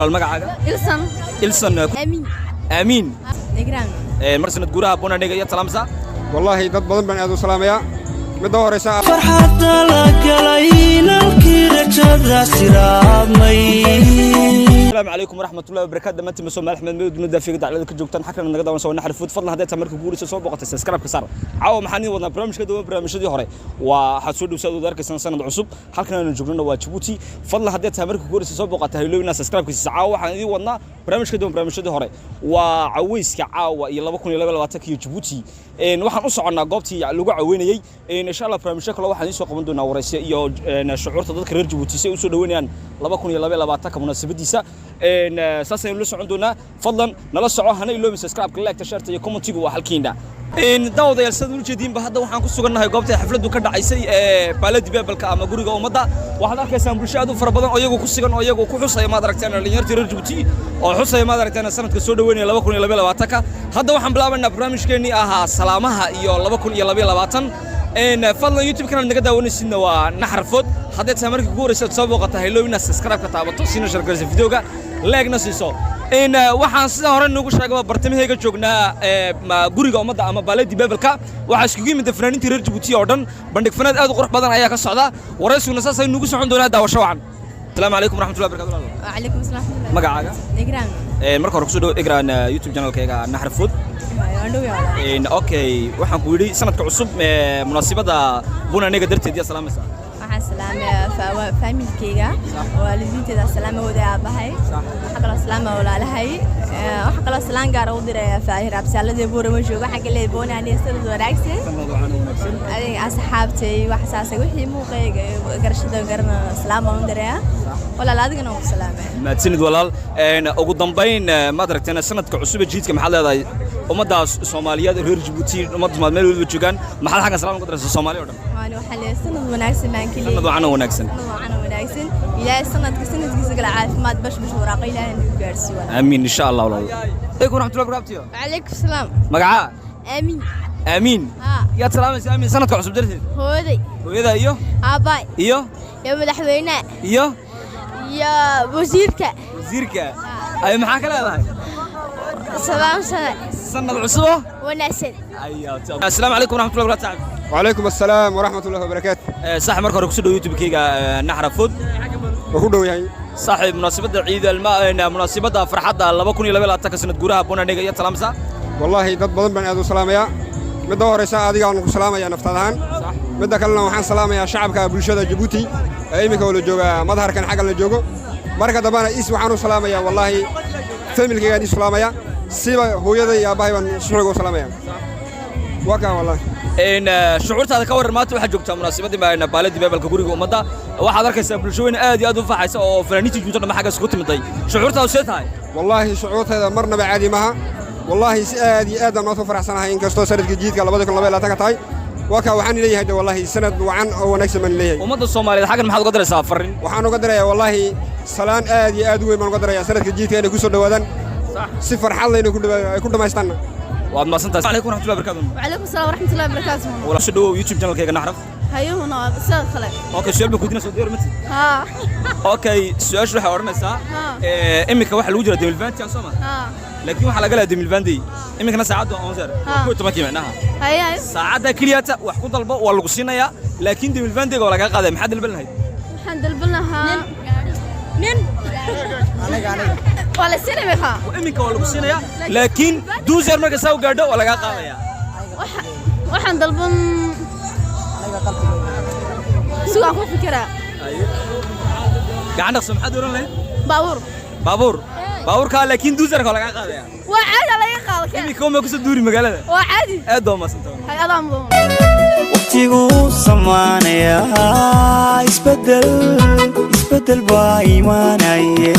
المقعة إلسن أمين إجرام مرسنا تقولها بونا نيجا سلامسا والله dad badan baan aad u salaamaya mid horeysa farxada la galayna kirajada siraamay السلام عليكم ورحمة الله وبركاته دمتي مسؤول مالح من مود مدة في قطع لذلك جوكتان حكنا من قدام نسوي نحر فوت فضلا هديت مركب بوريس سووا بقطة سكراب كسر عاو محني وضنا برامج كده برامج دي هراء وحسود وسود دارك سنة عصب حكنا نجوكنا واتشبوتي فضلا هديت مركب بوريس سووا بقطة هيلونا سكراب كسر عاو حني وضنا برامج كده برامج دي هراء وعويس كعاو يلا بكون يلا بلواتك يجبوتي إن واحد نص عنا قابتي لقوا عويني إن شاء الله برامج شكله واحد يسوق من دون ورئيس يا شعور تذكر يجبوتي سووا دوينيان لا بكون يلا بلواتك مناسبة ديسا إن ساسين لسه عندنا فضلا نلصقه هنا يلوم سبسكرايب كلاك تشارت يكومنت يجوا حالكينا إن داود يا سيد الجديد بهذا وحنا كسرنا هاي قابته حفلة وكذا عيسى بلد بيبل كأما جوري ومضى وحنا كيسان برشادو فربنا أيجو كسرنا أيجو كحصة ما دركتنا اللي يرتي رجبتي أو حصة ما دركتنا سنة كسر وين يلا بكون يلا بلا واتكا هذا وحنا بلعبنا برامج كني سلامها يلا بكون يلا بلا واتن إن فضلا يوتيوب كنا نقدر ونسينا ونحرفود هذا تمرك جوري سبسقة هيلوين سبسكرايب كتابته سينا شركة الفيديو لايك نسيسو إن waxaan sida hore noogu sheegay bartamahayga joognaa guriga umada ama baaladi beebelka waxa isku yimid fanaaniinta reer Djibouti oo dhan bandhig fanaad aad u qurux badan ayaa ka socda waraysigu saasay noogu socon doonaa daawasho wacan السلام عليكم ورحمة الله وبركاته وعليكم السلام مقعة إجرام marka hore ku soo dhaw Igraan YouTube channel-kayga Naxar Food in okay waxaan ku yiri sanadka cusub munaasabada buna aniga darteed ya salaamaysa سلامة فاميلكيغا والدينتي سلامة ودا اباهي حق سلامة ولالهي وحق سلام غار ودير فاهر ابسالده بور ما جوغ حق لي بوني اني سد wanaagsan ay asxaabtay wax saasay wixii muuqayga garashada garna salaam aan diraa walaal adigana oo salaamay ma tinid walaal ugu dambeyn ma daragtana sanadka cusub jiidka maxaa leedahay ummadaas Soomaaliyeed reer Djibouti ummad meel wada joogan maxaa xagan salaam ku diraysa Soomaaliya oo dhan waan waxa leeyahay wanaagsan maan kaliya sanad wanaagsan ilaahay sanadkiisa kala caafimaad bash waraaqo ilaahay nagu gaarsiiyo amiin insha Allah walaal eegu raxmatullahi barakaatuh alaykum salaam magaca amiin يا سلام يا أمين سنة كعصب درتي هودي وإذا إيوه أباي إيوه يا مدحوينا إيوه يا وزيرك أي محاك لا هاي 7 سنة العصبة وناسد أيوه السلام عليكم ورحمة الله وبركاته وعليكم السلام ورحمة الله وبركاته صح مركز ركسدو يوتيوب كيجا نحر فود وكله يعني صاحب مناسبة عيد الماء مناسبة فرحة الله بكون يلا بلا تكسنت جورها بونا نيجا يا سلام سا والله dad badan baan aad u salaamaya mid horeysa adiga aan ku salaamaya naftadahan mid kalena waxaan salaamaya shacabka bulshada Djibouti ee imika wala jooga madaharkan xagal la joogo marka dabana waxaan u salaamaya wallahi familkayga aan salaamaya siba hooyada iyo aabahay baan suuqa u salaamaya waka wallahi إن شعورت هذا كور ما تروح جوكتا مناسبة ما بالدي بابل كجوري ومضى واحد ذكر سبلشوين آدي أدو فحيس أو فلانيتي جوتنا ما حاجة سكوت مضي شعورت هذا شيء هاي والله شعورت هذا مرنا بعادي معها والله آدي آدم ما تفرح سنة هاي إنك سنة جديد كلا بدك الله لا تكتاي وكا وحن ليه هذا والله سنة وعن أو نكس من ليه ومضى الصومالي حاجة ما حد قدر يسافرين وحنا قدر يا والله سلام آدي أدوي من قدر يا سنة جديد كأنه كسر دوادن صح صفر حل إنه كل ما يستنى وما سنت عليكم ورحمة الله وبركاته وعليكم السلام ورحمة الله وبركاته ولا شدوا يوتيوب channel كيجا نعرف هيو هنا سؤال خلق أوكي سؤال بكودينا سودير متى ها أوكي سؤال شو حوارنا سا إمك واحد الوجرة ديم الفانت يا سما لكن واحد لقى ديم الفاندي إمك أنا ساعات أنظر كنت ما كي معناها هاي ساعات كلياتا وحكون طلبة والقصينا يا لكن ديم الفاندي ولا قاعد محد البلنا هاي محد البلنا ها من ولا سينما ها وإمك والقصينا يا لكن دوزر ما كساو قاعد ولا قاعد يا waxaan dalban suuqa ku fikira gacan dhaqso maxaad oran lahayd baabuur ka laakiin duusarka laga qaadaya waa caadi laga qaado imika ma ku soo duuri magaalada waa caadi aad oo maasanta hay adam waqtigu samaanaya isbedel baa imaanaya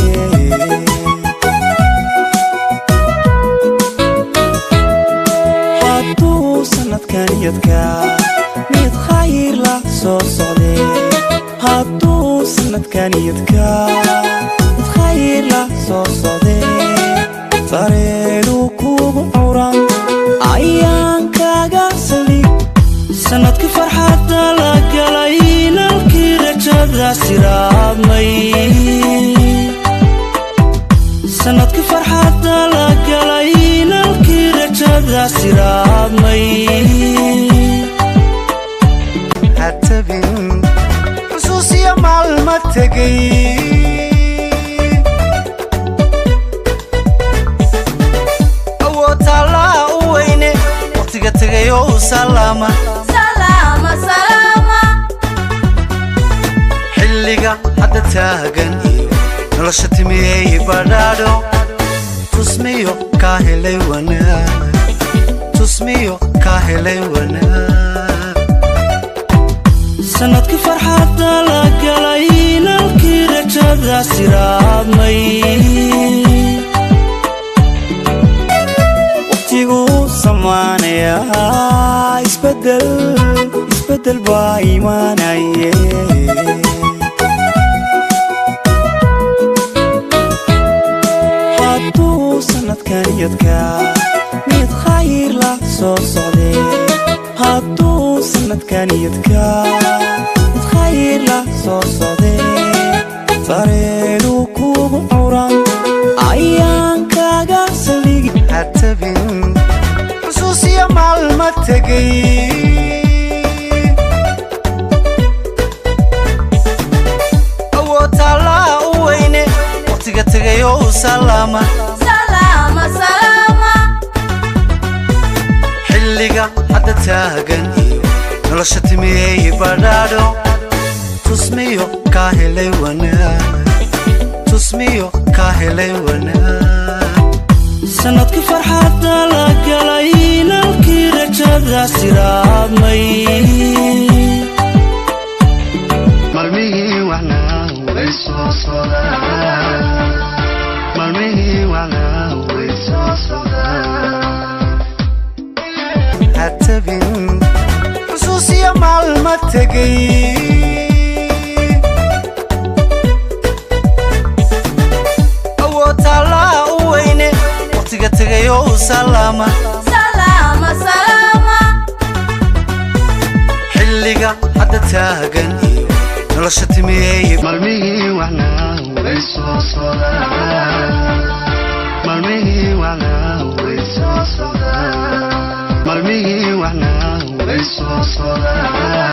sanadkan yadka mid khayr la soo socday hadduu sanadkan yadka mid khayr la soo socday sareedu kugu curan ayaan kaga saldhig sanadka farxadda la galay nalkii rajada siraadmay sanadkii farxadda la galay nalkii rajada siraadmay hatabin xusuusiya maalma tegay awoodtaala u weyne waqtiga tegayo u salaama xilliga hadda taagan iyo nolosha timiyey badhaadho tusmiyo kaa helay wanaag tusmiyo kaa helay wanaag sanadkii farxadda la galay nalkii rajada siraadmay waqtigu samaanaya isbedel baa imaanaye sanadkaniyadka mid khayr la soo socdee hadduu sanadkaniyadka mid khayr la soo socdee sareedu kugu curan ayaan kaga saligi hatabin xusuusiya maalma tegay awoodtaala u weyne waqtiga tegayo u salaama xilliga hadda taagan iyo nolosha timiyey badhaadho tusmiyo kaa helay wanaag tusmiyo kaa helay wanaag sanadkii farxadda la galay nalkii rajada siraadmay malmihii wacnaa way soo sodaan malmihii wacnaa way soo sodaan hatabin xusuusiya maalma tegay awoodtaala u weyne waqtiga tegayo u salaama xilliga hadda taagan iyo nolosha timiyey malmihii wacnaa way soo sodaan malmihii wacnaa way soo sodaan malmihii wacnaa way soo sodaan